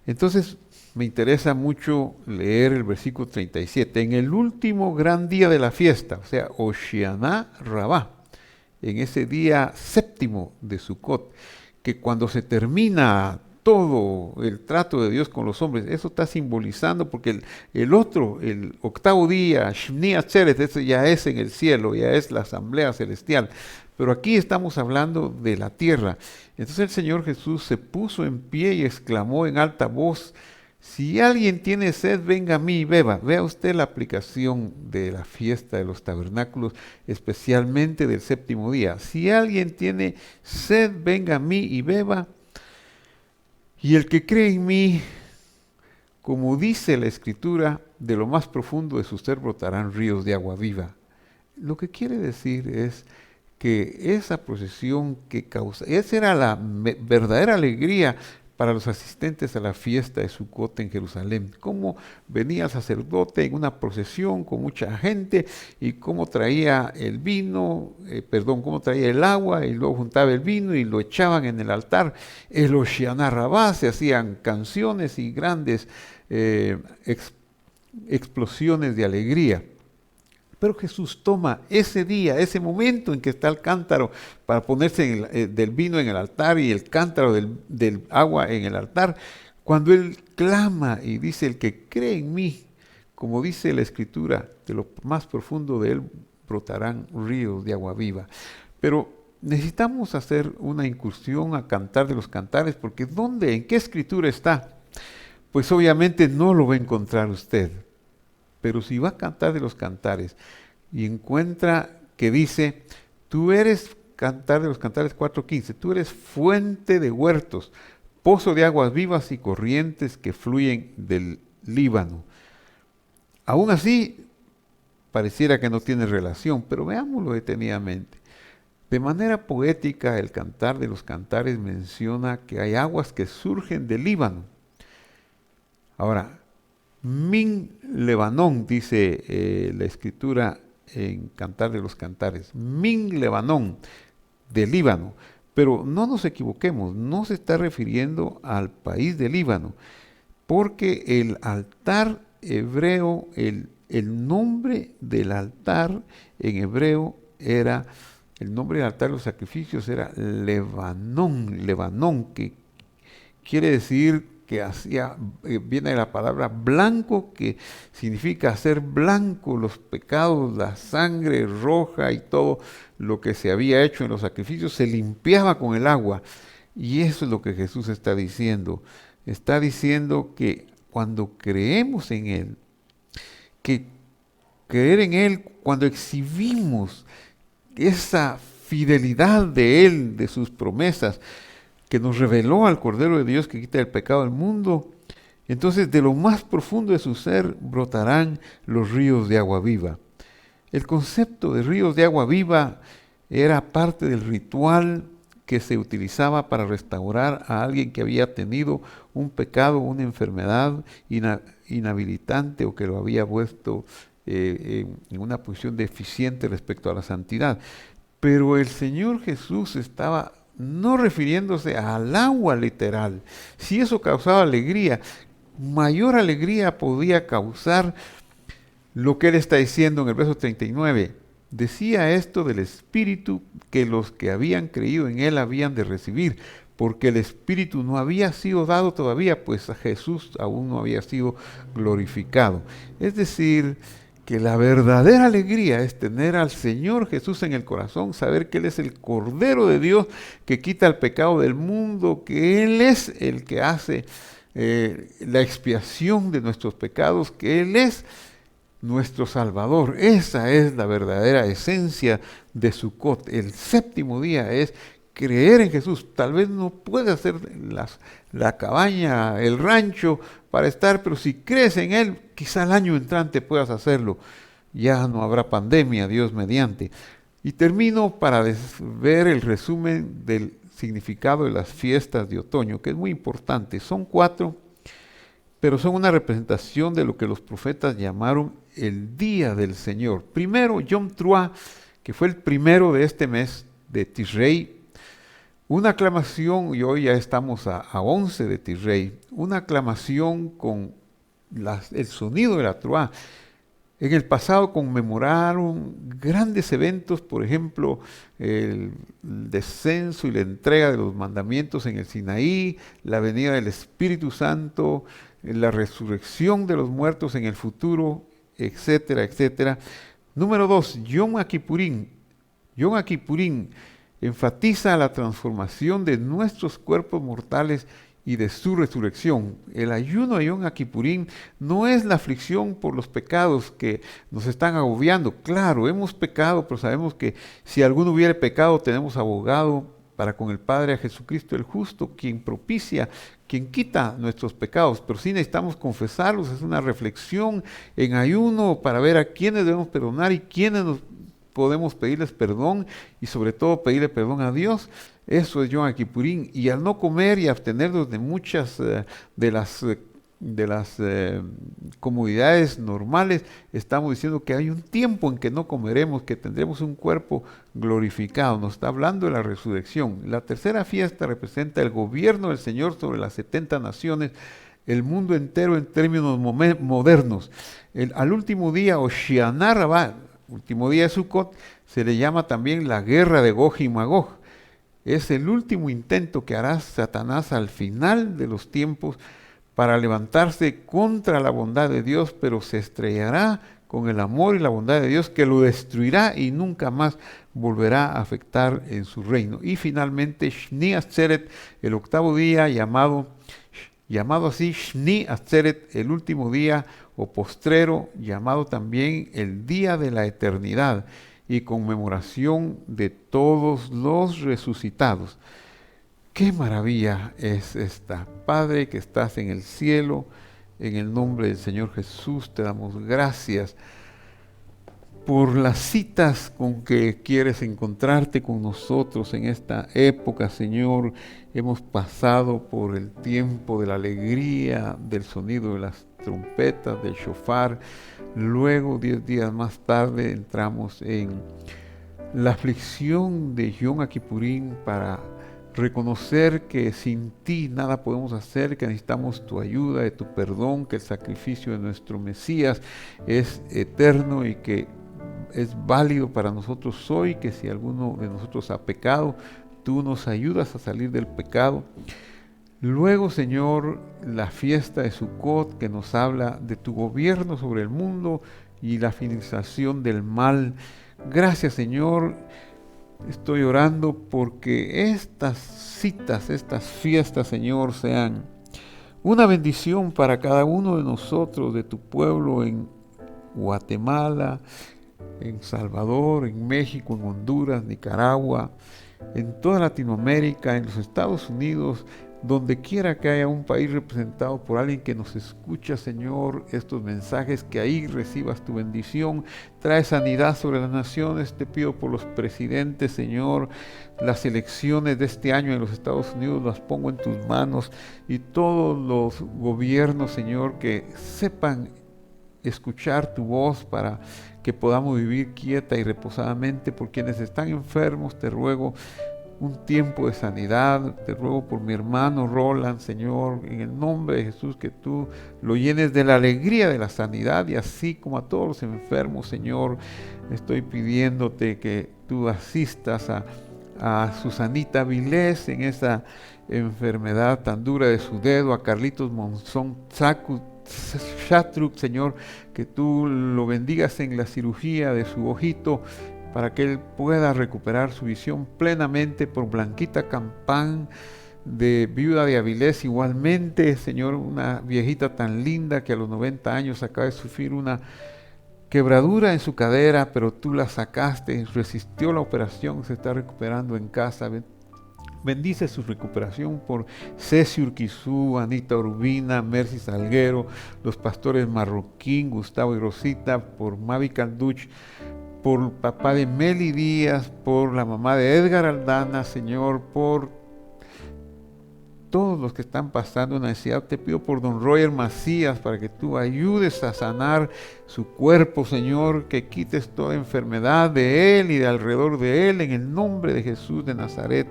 Entonces me interesa mucho leer el versículo 37. En el último gran día de la fiesta, o sea, Hoshianá Rabá, en ese día séptimo de Sucot, que cuando se termina todo el trato de Dios con los hombres, eso está simbolizando, porque el octavo día, Shmini Atzeret, eso ya es en el cielo, ya es la asamblea celestial. Pero aquí estamos hablando de la tierra. Entonces el Señor Jesús se puso en pie y exclamó en alta voz: si alguien tiene sed, venga a mí y beba. Vea usted la aplicación de la fiesta de los tabernáculos, especialmente del séptimo día. Si alguien tiene sed, venga a mí y beba. Y el que cree en mí, como dice la Escritura, de lo más profundo de su ser brotarán ríos de agua viva. Lo que quiere decir es que esa procesión que causa, esa era la verdadera alegría para los asistentes a la fiesta de Sucot en Jerusalén. Cómo venía el sacerdote en una procesión con mucha gente y cómo traía el vino, cómo traía el agua y luego juntaba el vino y lo echaban en el altar. El Hoshianá Rabá, se hacían canciones y grandes explosiones de alegría. Pero Jesús toma ese día, ese momento en que está el cántaro para ponerse del vino en el altar y el cántaro del agua en el altar, cuando Él clama y dice: el que cree en mí, como dice la Escritura, de lo más profundo de Él brotarán ríos de agua viva. Pero necesitamos hacer una incursión a Cantar de los Cantares, porque ¿dónde, en qué Escritura está? Pues obviamente no lo va a encontrar usted. Pero si va a Cantar de los Cantares y encuentra que dice: tú eres, Cantar de los Cantares 4:15, tú eres fuente de huertos, pozo de aguas vivas y corrientes que fluyen del Líbano. Aún así, pareciera que no tiene relación, pero veámoslo detenidamente. De manera poética, el Cantar de los Cantares menciona que hay aguas que surgen del Líbano. Ahora, Min Lebanón, dice la Escritura en Cantar de los Cantares. Min Lebanón, del Líbano. Pero no nos equivoquemos, no se está refiriendo al país del Líbano, porque el altar hebreo, el nombre del altar en hebreo era, el nombre del altar de los sacrificios era Lebanón, que quiere decir que viene de la palabra blanco, que significa hacer blanco los pecados, la sangre roja y todo lo que se había hecho en los sacrificios, se limpiaba con el agua. Y eso es lo que Jesús está diciendo. Está diciendo que cuando creemos en Él, que creer en Él, cuando exhibimos esa fidelidad de Él, de sus promesas, que nos reveló al Cordero de Dios que quita el pecado del mundo, entonces de lo más profundo de su ser brotarán los ríos de agua viva. El concepto de ríos de agua viva era parte del ritual que se utilizaba para restaurar a alguien que había tenido un pecado, una enfermedad inhabilitante o que lo había puesto en una posición deficiente respecto a la santidad. Pero el Señor Jesús estaba no refiriéndose al agua literal. Si eso causaba alegría, mayor alegría podía causar lo que él está diciendo en el verso 39. Decía esto del Espíritu que los que habían creído en él habían de recibir, porque el Espíritu no había sido dado todavía, pues a Jesús aún no había sido glorificado. Es decir, que la verdadera alegría es tener al Señor Jesús en el corazón, saber que Él es el Cordero de Dios que quita el pecado del mundo, que Él es el que hace la expiación de nuestros pecados, que Él es nuestro Salvador. Esa es la verdadera esencia de Sukkot. El séptimo día es creer en Jesús. Tal vez no puede hacer la cabaña, el rancho para estar, pero si crees en Él, quizá el año entrante puedas hacerlo. Ya no habrá pandemia, Dios mediante. Y termino para ver el resumen del significado de las fiestas de otoño, que es muy importante. Son 4, pero son una representación de lo que los profetas llamaron el día del Señor. Primero, Yom Teruah, que fue el primero de este mes de Tishrei, una aclamación, y hoy ya estamos a 11 de Tishrei, una aclamación con el sonido de la Teruah. En el pasado conmemoraron grandes eventos, por ejemplo, el descenso y la entrega de los mandamientos en el Sinaí, la venida del Espíritu Santo, la resurrección de los muertos en el futuro, etcétera, etcétera. Número 2, Yom Kippurín. Yom Kippurín enfatiza la transformación de nuestros cuerpos mortales y de su resurrección. El ayuno de Yom Kippurín no es la aflicción por los pecados que nos están agobiando. Claro, hemos pecado, pero sabemos que si alguno hubiere pecado, tenemos abogado para con el Padre, a Jesucristo el justo, quien propicia, quien quita nuestros pecados. Pero sí necesitamos confesarlos, es una reflexión en ayuno para ver a quiénes debemos perdonar y quiénes podemos pedirles perdón, y sobre todo pedirle perdón a Dios. Eso es Yom Kippurín. Y al no comer y abstenernos de muchas de las comodidades normales, estamos diciendo que hay un tiempo en que no comeremos, que tendremos un cuerpo glorificado. Nos está hablando de la resurrección. La tercera fiesta representa el gobierno del Señor sobre las 70 naciones, el mundo entero en términos modernos. Al último día, Oshianá Rabbah, último día de Sukkot, se le llama también la guerra de Gog y Magog. Es el último intento que hará Satanás al final de los tiempos para levantarse contra la bondad de Dios, pero se estrellará con el amor y la bondad de Dios, que lo destruirá y nunca más volverá a afectar en su reino. Y finalmente, Shni Atzeret, el octavo día, llamado así Shni Atzeret, el último día o postrero, llamado también el día de la eternidad y conmemoración de todos los resucitados. ¡Qué maravilla es esta! Padre que estás en el cielo, en el nombre del Señor Jesús te damos gracias por las citas con que quieres encontrarte con nosotros en esta época, Señor. Hemos pasado por el tiempo de la alegría, del sonido de las trompetas, del shofar. Luego, 10 días más tarde, entramos en la aflicción de Yom Kippurín para reconocer que sin ti nada podemos hacer, que necesitamos tu ayuda, de tu perdón, que el sacrificio de nuestro Mesías es eterno y que es válido para nosotros hoy, que si alguno de nosotros ha pecado, tú nos ayudas a salir del pecado. Luego, Señor, la fiesta de Sukkot, que nos habla de tu gobierno sobre el mundo y la finalización del mal. Gracias, Señor. Estoy orando porque estas citas, estas fiestas, Señor, sean una bendición para cada uno de nosotros, de tu pueblo en Guatemala, en Salvador, en México, en Honduras, Nicaragua, en toda Latinoamérica, en los Estados Unidos, donde quiera que haya un país representado por alguien que nos escucha, Señor, estos mensajes, que ahí recibas tu bendición. Trae sanidad sobre las naciones. Te pido por los presidentes, Señor. Las elecciones de este año en los Estados Unidos las pongo en tus manos, y todos los gobiernos, Señor, que sepan escuchar tu voz, para que podamos vivir quieta y reposadamente. Por quienes están enfermos, te ruego un tiempo de sanidad. Te ruego por mi hermano Roland, Señor, en el nombre de Jesús, que tú lo llenes de la alegría de la sanidad, y así como a todos los enfermos, Señor, estoy pidiéndote que tú asistas a Susanita Vilés en esa enfermedad tan dura de su dedo, a Carlitos Monzón Shatruk, Señor, que tú lo bendigas en la cirugía de su ojito, para que él pueda recuperar su visión plenamente. Por Blanquita Campán, de Viuda de Avilés, igualmente, Señor, una viejita tan linda que a los 90 años acaba de sufrir una quebradura en su cadera, pero tú la sacaste, resistió la operación, se está recuperando en casa. Bendice su recuperación por Ceci Urquizú, Anita Urbina, Mercy Salguero, los pastores Marroquín, Gustavo y Rosita, por Mavi Calduch, por papá de Meli Díaz, por la mamá de Edgar Aldana, Señor, por todos los que están pasando una necesidad. Te pido por don Roger Macías, para que tú ayudes a sanar su cuerpo, Señor, que quites toda enfermedad de él y de alrededor de él, en el nombre de Jesús de Nazaret.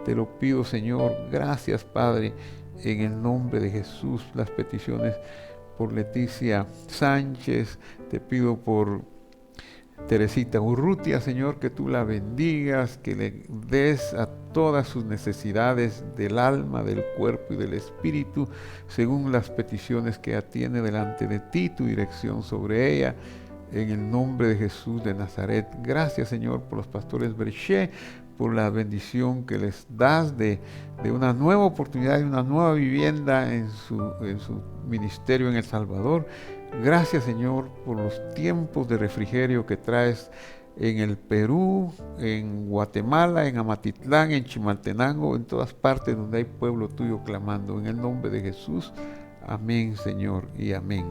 Te lo pido, Señor. Gracias, Padre, en el nombre de Jesús. Las peticiones por Leticia Sánchez, te pido por Teresita Urrutia, Señor, que tú la bendigas, que le des a todas sus necesidades del alma, del cuerpo y del espíritu, según las peticiones que atiende delante de ti, tu dirección sobre ella, en el nombre de Jesús de Nazaret. Gracias, Señor, por los pastores Berché, por la bendición que les das de una nueva oportunidad, de una nueva vivienda en su ministerio en El Salvador. Gracias, Señor, por los tiempos de refrigerio que traes en el Perú, en Guatemala, en Amatitlán, en Chimaltenango, en todas partes donde hay pueblo tuyo clamando. En el nombre de Jesús. Amén, Señor, y amén.